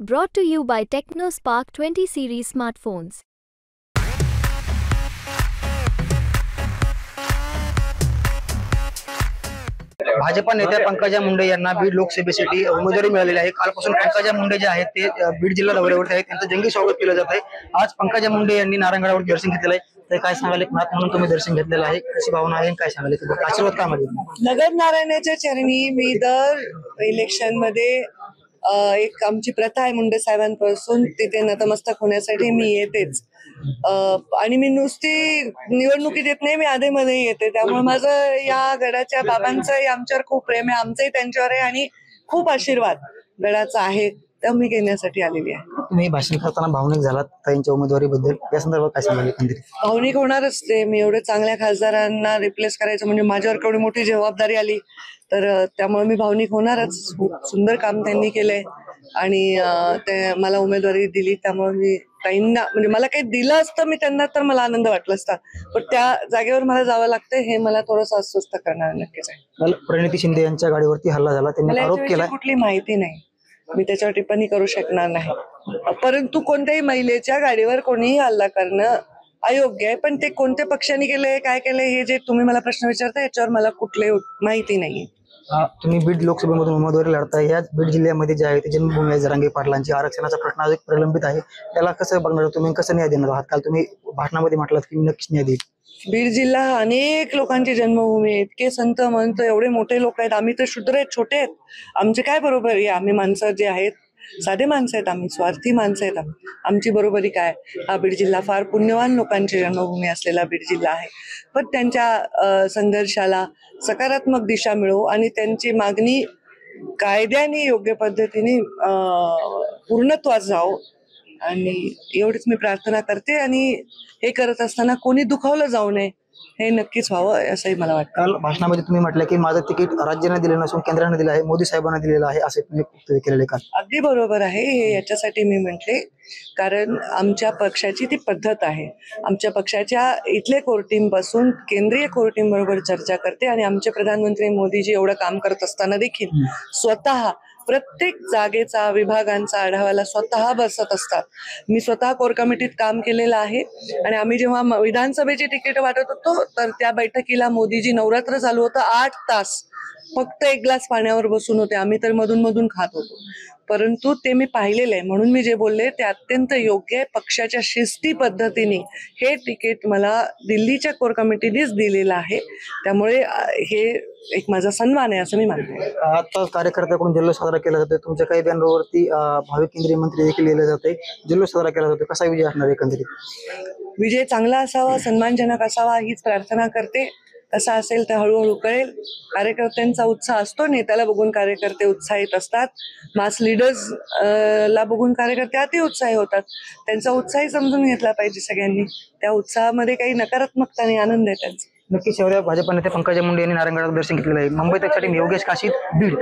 Brought to you by TechnoSpark 20 series smartphones. Bhajpa नेत्या पंकजा मुंडे यांना बीड लोकसभेसाठी उमेदवारी मिळालेली आहे। कालपासून पंकजा मुंडे जे आहेत ते बीड जिल्हा दौऱ्यावर आहेत, त्यांचं जंगी स्वागत केलं जात आहे। आज पंकजा मुंडे यांनी नारायणगडावर दर्शन घेतलेलं आहे, तर काय सांगाल? एक नाथ म्हणून तुम्ही दर्शन घेतलेलं आहे, कशी भावना आहे, काय सांगाल? आशीर्वाद का मध्ये नगर नारायणाच्या चरणी मी दर इलेक्शन मध्ये एक आमची प्रथा आहे, मुंडे साहेबांपासून तिथे नतमस्तक होण्यासाठी मी येतेच। आणि मी नुसती निवडणुकीत येत नाही, मी आधीमध्ये येते। त्यामुळे माझं या गडाच्या बाबांचं आमच्यावर खूप प्रेम आहे, आमचंही त्यांच्यावर आहे आणि खूप आशीर्वाद गडाचा आहे, त्या मी घेण्यासाठी आलेली आहे। तुम्ही भाषण करताना भावनिक झालात त्यांच्या उमेदवारीबद्दल, या संदर्भात काय सांगाल? भावनिक होणारच ते, मी एवढे चांगल्या खासदारांना रिप्लेस करायचं म्हणजे माझ्यावर केवढी मोठी जबाबदारी आली, तर त्यामुळे मी भावनिक होणारच। खूप सुंदर काम त्यांनी केलंय आणि ते मला उमेदवारी दिली, त्यामुळे मी ताईंना म्हणजे मला काही दिलं असतं मी त्यांना तर मला आनंद वाटला असता, पण त्या जागेवर मला जावं लागतंय हे मला थोडंसं अस्वस्थ करणार नक्कीच आहे। काल प्रणिती शिंदे यांच्या गाडीवरती हल्ला झाला, त्यांनी आरोप केला, कुठली माहिती नाही, मी त्याच्यावर टिप्पणी करू शकणार नाही। परंतु कोणत्याही महिलेच्या गाडीवर कोणीही हल्ला करणं अयोग्य आहे, पण ते कोणत्या पक्षाने केलंय काय केलंय हे जे तुम्ही मला प्रश्न विचारता याच्यावर मला कुठले माहिती नाही। तुम्ही बीड लोकसभेमधून उमेदवारी लढताय, याच बीड जिल्ह्यामध्ये जे आहे ते जन्मभूमी आहे जरांगे पाटलांची, आरक्षणाचा प्रश्न अजून प्रलंबित आहे, त्याला कसं बघणार तुम्ही, कसं न्याय देणार आहात? काल तुम्ही भाषणामध्ये म्हटलात की नक्कीच न्याय देईल। बीड जिल्हा अनेक लोकांची जन्मभूमी आहे, इतके संत म्हणतो एवढे मोठे लोक आहेत, आम्ही तर शूद्र आहेत, छोटे आहेत, आमचे काय बरोबर आहे? आम्ही माणसं जे आहेत साधे माणसं आहेत, आम्ही स्वार्थी माणसं आहेत, आमची बरोबरी काय? हा बीड जिल्हा फार पुण्यवान लोकांची जन्मभूमी असलेला बीड जिल्हा आहे, पण त्यांच्या संघर्षाला सकारात्मक दिशा मिळो आणि त्यांची मागणी कायद्याने योग्य पद्धतीने पूर्णत्वास जावो, आणि एवढीच मी प्रार्थना करते। आणि हे करत असताना कोणी दुखावलं जाऊ नये, हे नक्कीच व्हावं असंही मला वाटतं। काल भाषणामध्ये तुम्ही म्हटलं की माझं तिकीट राज्याने दिलं नसून केंद्राने दिलं आहे, मोदी साहेबांना दिलेलं आहे, असे तुम्ही वक्तव्य केलेले काल। अगदी बरोबर आहे, हे याच्यासाठी मी म्हटले कारण आमच्या पक्षाची ती पद्धत आहे। आमच्या पक्षाच्या इथले कोर टीम पासून केंद्रीय कोर टीम बरोबर चर्चा करते आणि आमचे प्रधानमंत्री मोदीजी एवढं काम करत असताना देखील स्वतः प्रत्येक जागेचा विभागांचा आढावाला स्वतः बसत असतात। मी स्वतः कोर कमिटीत काम केलेलं आहे आणि आम्ही जेव्हा विधानसभेची तिकीट वाटत होतो तर त्या बैठकीला मोदीजी नवरात्र चालू होतं, 8 तास फक्त एक ग्लास पाण्यावर बसून होते, आम्ही तर मधून मधून खात होतो, परंतु ते मी पाहिलेलं आहे। म्हणून मी जे बोलले ते अत्यंत योग्य आहे, पक्षाच्या शिस्ती पद्धतीने हे तिकीट मला दिल्लीच्या कोर कमिटीनेच दिलेलं आहे, त्यामुळे हे एक माझा सन्मान आहे असं मी मानते। आता कार्यकर्त्याकडून जल्लोष साजरा केला जातोय, तुमच्या काही बॅनरवरती भावी केंद्रीय मंत्री देखील लिहिले जाते, जल्लोष साजरा केला जातोय, कसा विजय असणार एकंदरीत? विजय चांगला असावा, सन्मानजनक असावा हीच प्रार्थना करते। कसा असेल तर हळूहळू कळेल। कार्यकर्त्यांचा उत्साह असतो, नेत्याला बघून कार्यकर्ते उत्साहित असतात, मास लीडर्स ला बघून कार्यकर्ते अति उत्साही होतात, त्यांचा उत्साही समजून घेतला पाहिजे सगळ्यांनी, त्या उत्साहामध्ये काही नकारात्मकता नाही, आनंद आहे त्यांचा। नक्कीच भाजपा नेते पंकजा मुंडे यांनी नारायणगडावर दर्शन घेतलेलं आहे। मुंबई तकसाठी योगेश काशीद, बीड।